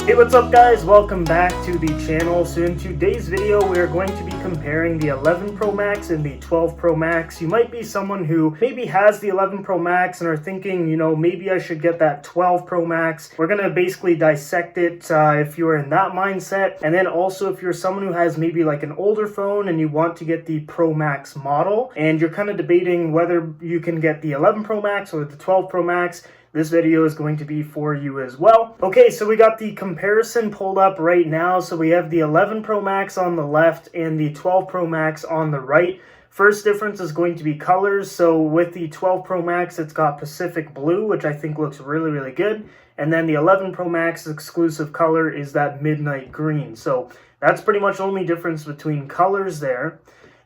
Hey, what's up guys? Welcome back to the channel. So in today's video, we are going to be comparing the 11 Pro Max and the 12 Pro Max. You might be someone who maybe has the 11 Pro Max and are thinking, maybe I should get that 12 Pro Max. We're going to basically dissect it if you're in that mindset. And then also if you're someone who has maybe like an older phone and you want to get the Pro Max model and you're kind of debating whether you can get the 11 Pro Max or the 12 Pro Max, this video is going to be for you as well. Okay, so we got the comparison pulled up right now. So we have the 11 Pro Max on the left and the 12 Pro Max on the right. First difference is going to be colors. So with the 12 Pro Max, it's got Pacific Blue, which I think looks really, really good. And then the 11 Pro Max exclusive color is that Midnight Green. So that's pretty much the only difference between colors there.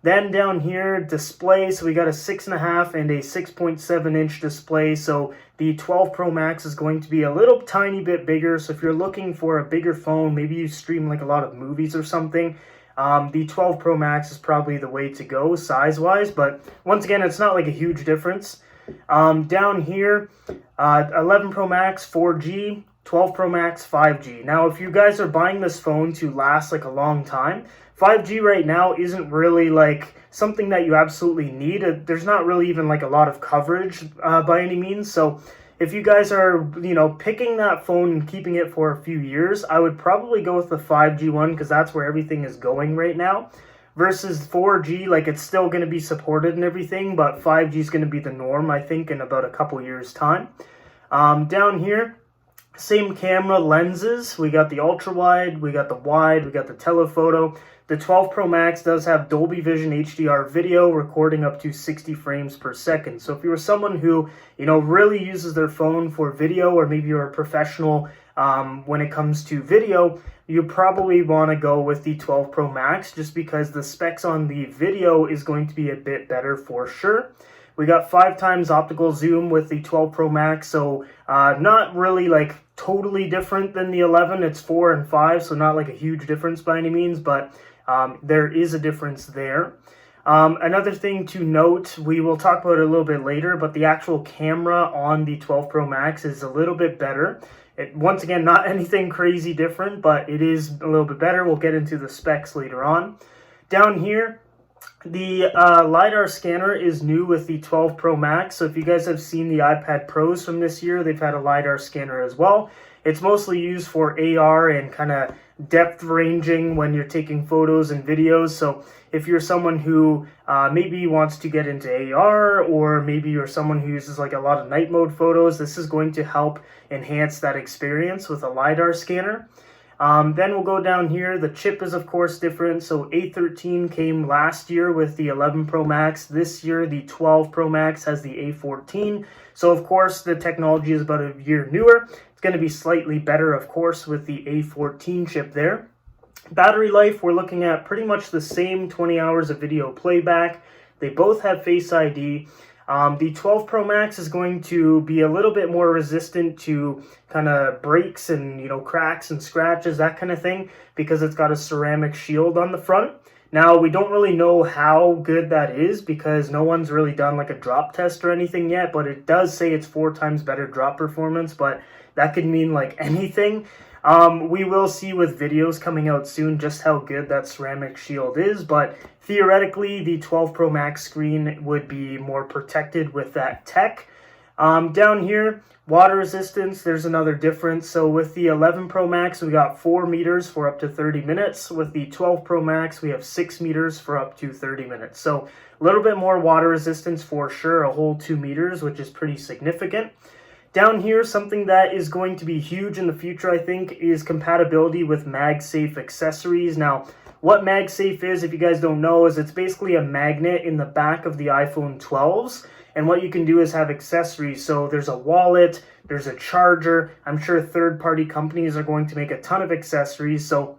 Then down here, display, so we got a 6.5 and a 6.7 inch display. So the 12 Pro Max is going to be a little tiny bit bigger. So if you're looking for a bigger phone, maybe you stream like a lot of movies or something, the 12 Pro Max is probably the way to go size-wise. But once again, it's not like a huge difference. Down here, 11 Pro Max 4G, 12 Pro Max 5G. Now, if you guys are buying this phone to last like a long time, 5G right now isn't really like something that you absolutely need. There's not really even like a lot of coverage by any means. So if you guys are, picking that phone and keeping it for a few years, I would probably go with the 5G one because that's where everything is going right now. Versus 4G, like it's still going to be supported and everything, but 5G is going to be the norm, I think, in about a couple years' time. Down here, same camera lenses. We got the ultra wide, we got the wide, we got the telephoto. The 12 Pro Max does have Dolby Vision HDR video recording up to 60 frames per second. So if you're someone who, really uses their phone for video, or maybe you're a professional when it comes to video, you probably want to go with the 12 Pro Max just because the specs on the video is going to be a bit better for sure. We got 5 times optical zoom with the 12 Pro Max, so not really like totally different than the 11. It's 4 and 5, so not like a huge difference by any means, but there is a difference there. Another thing to note, we will talk about it a little bit later, but the actual camera on the 12 Pro Max is a little bit better. Once again, not anything crazy different, but it is a little bit better. We'll get into the specs later on. Down here, the Lidar Scanner is new with the 12 Pro Max. So if you guys have seen the iPad Pros from this year, they've had a Lidar Scanner as well. It's mostly used for AR and kind of depth ranging when you're taking photos and videos. So if you're someone who maybe wants to get into AR, or maybe you're someone who uses like a lot of night mode photos, this is going to help enhance that experience with a Lidar Scanner. Then we'll go down here. The chip is of course different. So A13 came last year with the 11 Pro Max. This year the 12 Pro Max has the A14. So of course the technology is about a year newer. It's going to be slightly better of course with the A14 chip there. Battery life, we're looking at pretty much the same 20 hours of video playback. They both have Face ID. The 12 Pro Max is going to be a little bit more resistant to kind of breaks and, cracks and scratches, that kind of thing, because it's got a ceramic shield on the front. Now, we don't really know how good that is because no one's really done like a drop test or anything yet, but it does say it's 4 times better drop performance, but that could mean like anything. We will see with videos coming out soon just how good that ceramic shield is, but theoretically the 12 Pro Max screen would be more protected with that tech. Down here, water resistance, there's another difference. So with the 11 Pro Max, we got 4 meters for up to 30 minutes. With the 12 Pro Max, we have 6 meters for up to 30 minutes. So a little bit more water resistance for sure, a whole 2 meters, which is pretty significant. Down here, something that is going to be huge in the future, I think, is compatibility with MagSafe accessories. Now, what MagSafe is, if you guys don't know, is it's basically a magnet in the back of the iPhone 12s. And what you can do is have accessories. So there's a wallet, there's a charger. I'm sure third-party companies are going to make a ton of accessories. So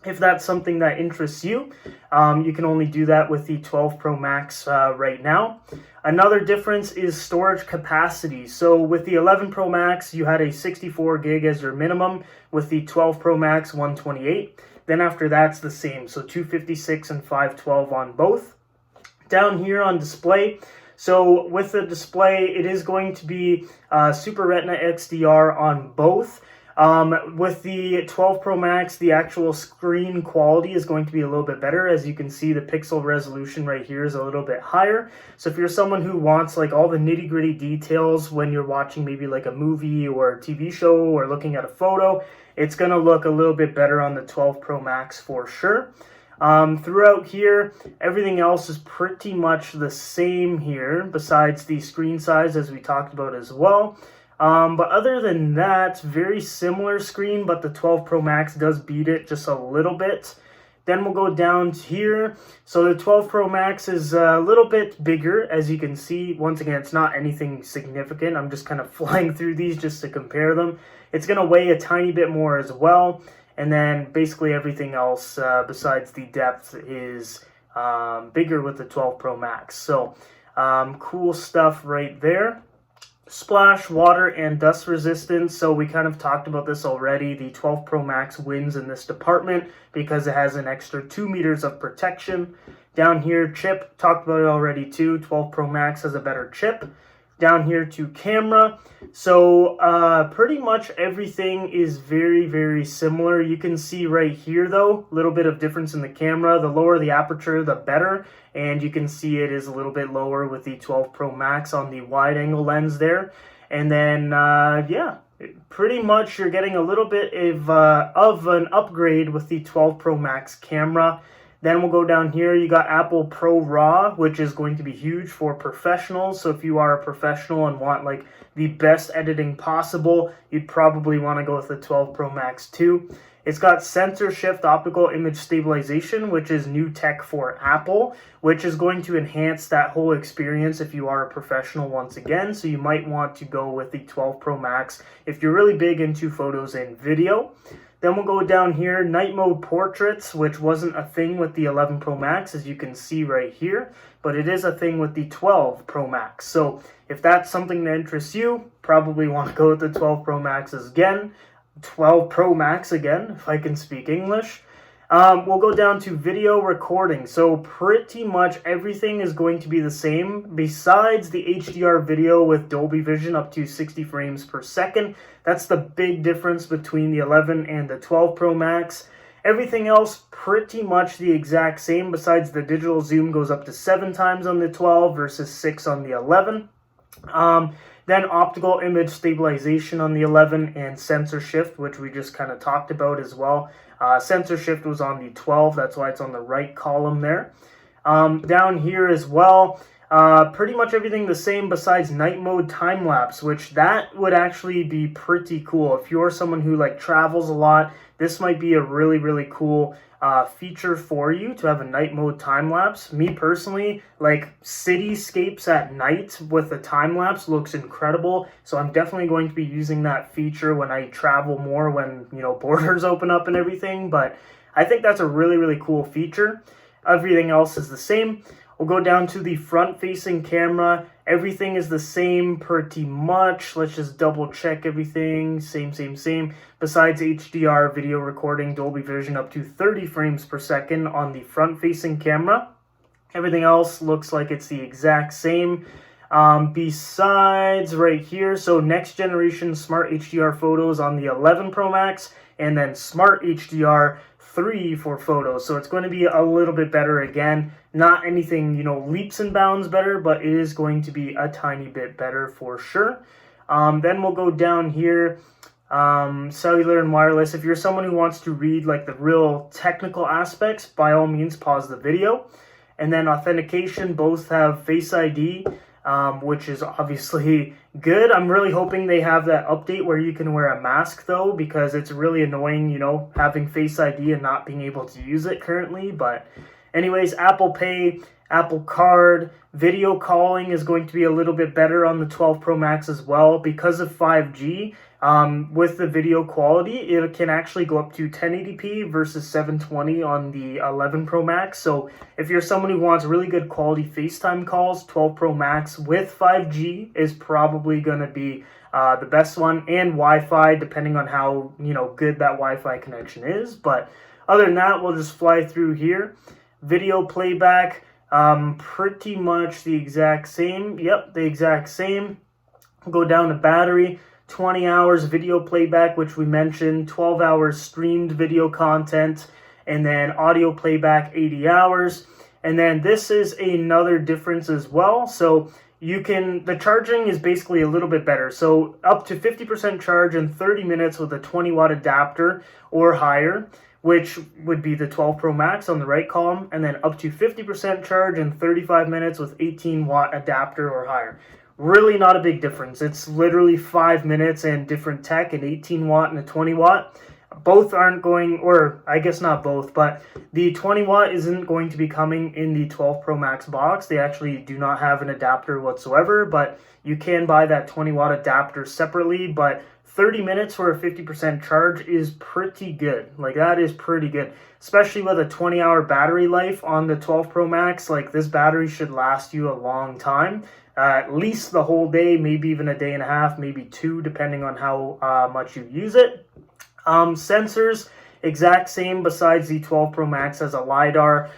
if that's something that interests you, you can only do that with the 12 Pro Max right now. Another difference is storage capacity. So with the 11 Pro Max, you had a 64 gig as your minimum. With the 12 Pro Max, 128. Then after that's the same. So 256 and 512 on both. Down here on display, so with the display, it is going to be Super Retina XDR on both. With the 12 Pro Max, the actual screen quality is going to be a little bit better. As you can see, the pixel resolution right here is a little bit higher. So if you're someone who wants like all the nitty-gritty details when you're watching maybe like a movie or a TV show or looking at a photo, it's going to look a little bit better on the 12 Pro Max for sure. Throughout here, everything else is pretty much the same here, besides the screen size as we talked about as well. But other than that, very similar screen, but the 12 Pro Max does beat it just a little bit. Then we'll go down here. So the 12 Pro Max is a little bit bigger, as you can see. Once again, it's not anything significant. I'm just kind of flying through these just to compare them. It's going to weigh a tiny bit more as well. And then basically everything else besides the depth is bigger with the 12 Pro Max. So cool stuff right there. Splash, water, and dust resistance. So we kind of talked about this already. The 12 Pro Max wins in this department because it has an extra 2 meters of protection. Down here, chip, talked about it already too. 12 Pro Max has a better chip. Down here to camera. So pretty much everything is very, very similar. You can see right here though, a little bit of difference in the camera. The lower the aperture, the better. And you can see it is a little bit lower with the 12 Pro Max on the wide angle lens there. And then, yeah, pretty much you're getting a little bit of an upgrade with the 12 Pro Max camera. Then we'll go down here. You got Apple Pro RAW, which is going to be huge for professionals. So if you are a professional and want like the best editing possible, you'd probably want to go with the 12 Pro Max too. It's got sensor shift optical image stabilization, which is new tech for Apple, which is going to enhance that whole experience if you are a professional once again. So you might want to go with the 12 Pro Max if you're really big into photos and video. Then we'll go down here, night mode portraits, which wasn't a thing with the 11 Pro Max, as you can see right here, but it is a thing with the 12 Pro Max. So if that's something that interests you, probably want to go with the 12 Pro Max again. 12 Pro Max again, if I can speak English. We'll go down to video recording. So pretty much everything is going to be the same besides the HDR video with Dolby Vision up to 60 frames per second. That's the big difference between the 11 and the 12 Pro Max. Everything else pretty much the exact same, besides the digital zoom goes up to 7 times on the 12 versus 6 on the 11. Then optical image stabilization on the 11 and sensor shift, which we just kind of talked about as well. Sensor shift was on the 12, that's why it's on the right column there. Down here as well, pretty much everything the same besides night mode time lapse, which that would actually be pretty cool. If you're someone who like travels a lot, this might be a really, really cool feature for you to have a night mode time lapse. Me personally, like cityscapes at night with a time lapse looks incredible. So I'm definitely going to be using that feature when I travel more, when, you know, borders open up and everything. But I think that's a really, really cool feature. Everything else is the same. We'll go down to the front-facing camera. Everything is the same pretty much. Let's just double check everything. Same. Besides HDR video recording, Dolby Vision up to 30 frames per second on the front-facing camera. Everything else looks like it's the exact same. Besides right here, so next generation Smart HDR photos on the 11 Pro Max, and then Smart HDR 3 for photos. So it's going to be a little bit better again. Not anything, you know, leaps and bounds better, but it is going to be a tiny bit better for sure. Then we'll go down here. Cellular and wireless. If you're someone who wants to read like the real technical aspects, by all means pause the video. And then authentication, both have Face ID, which is obviously good. I'm really hoping they have that update where you can wear a mask though, because it's really annoying, you know, having Face ID and not being able to use it currently. But anyways, Apple Pay, Apple Card, video calling is going to be a little bit better on the 12 Pro Max as well because of 5G. With the video quality, it can actually go up to 1080p versus 720 on the 11 Pro Max. So if you're someone who wants really good quality FaceTime calls, 12 Pro Max with 5G is probably going to be the best one, and Wi-Fi, depending on how, you know, good that Wi-Fi connection is. But other than that, we'll just fly through here. Video playback, pretty much the exact same. Yep, the exact same. We'll go down to battery. 20 hours video playback, which we mentioned, 12 hours streamed video content, and then audio playback 80 hours. And then this is another difference as well. So the charging is basically a little bit better. So up to 50% charge in 30 minutes with a 20 watt adapter or higher, which would be the 12 Pro Max on the right column, and then up to 50% charge in 35 minutes with 18 watt adapter or higher. Really not a big difference. It's literally 5 minutes and different tech, an 18 watt and a 20 watt. Both aren't going, or I guess not both, but the 20 watt isn't going to be coming in the 12 Pro Max box. They actually do not have an adapter whatsoever, but you can buy that 20 watt adapter separately. But 30 minutes for a 50% charge is pretty good. Like, that is pretty good, especially with a 20-hour battery life on the 12 Pro Max. Like, this battery should last you a long time, at least the whole day, maybe even a day and a half, maybe two, depending on how much you use it. Sensors, exact same, besides the 12 Pro Max has a Lidar,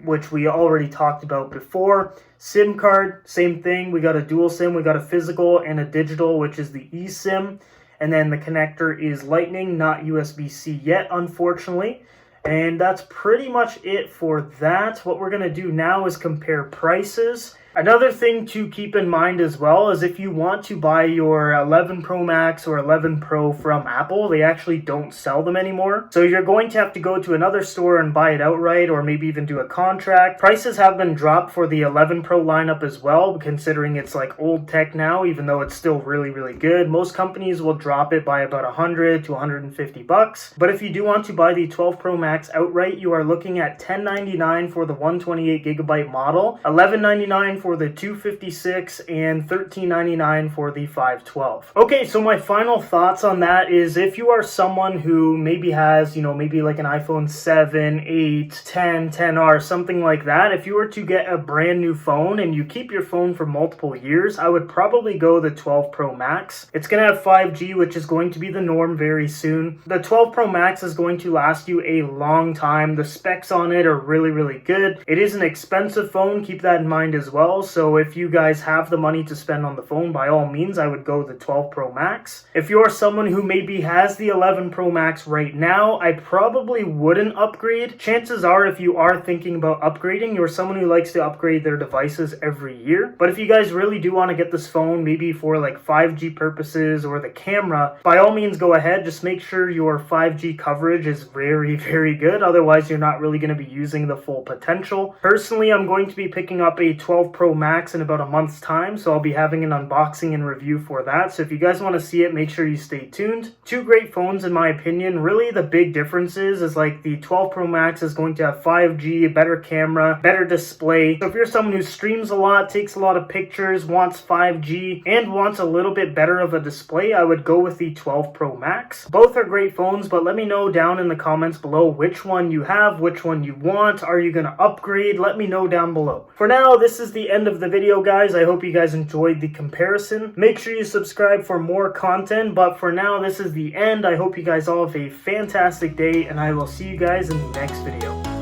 which we already talked about before. SIM card, same thing. We got a dual SIM, we got a physical and a digital, which is the eSIM. And then the connector is Lightning, not USB-C yet, unfortunately. And that's pretty much it for that. What we're going to do now is compare prices. Another thing to keep in mind as well is if you want to buy your 11 Pro Max or 11 Pro from Apple, they actually don't sell them anymore. So you're going to have to go to another store and buy it outright, or maybe even do a contract. Prices have been dropped for the 11 Pro lineup as well, considering it's like old tech now, even though it's still really, really good. Most companies will drop it by about 100 to 150 bucks. But if you do want to buy the 12 Pro Max outright, you are looking at $1099 for the 128 gigabyte model, $1199 for the 256, and $1399 for the 512. Okay, so my final thoughts on that is if you are someone who maybe has, maybe like an iPhone 7, 8, 10, 10R, something like that, if you were to get a brand new phone and you keep your phone for multiple years, I would probably go the 12 Pro Max. It's going to have 5G, which is going to be the norm very soon. The 12 Pro Max is going to last you a long time. The specs on it are really, really good. It is an expensive phone, keep that in mind as well. So if you guys have the money to spend on the phone, by all means, I would go the 12 Pro Max. If you're someone who maybe has the 11 Pro Max right now, I probably wouldn't upgrade. Chances are, if you are thinking about upgrading, you're someone who likes to upgrade their devices every year. But if you guys really do want to get this phone, maybe for like 5G purposes or the camera, by all means, go ahead. Just make sure your 5G coverage is very, very good. Otherwise, you're not really going to be using the full potential. Personally, I'm going to be picking up a 12 Pro Max in about a month's time, so I'll be having an unboxing and review for that. So if you guys want to see it, make sure you stay tuned. Two great phones in my opinion. Really the big differences is like the 12 Pro Max is going to have 5G, a better camera, better display. So if you're someone who streams a lot, takes a lot of pictures, wants 5G, and wants a little bit better of a display, I would go with the 12 Pro Max. Both are great phones, but let me know down in the comments below which one you have, which one you want. Are you going to upgrade? Let me know down below. For now, this is the end of the video, guys. I hope you guys enjoyed the comparison. Make sure you subscribe for more content, but for now, this is the end. I hope you guys all have a fantastic day, and I will see you guys in the next video.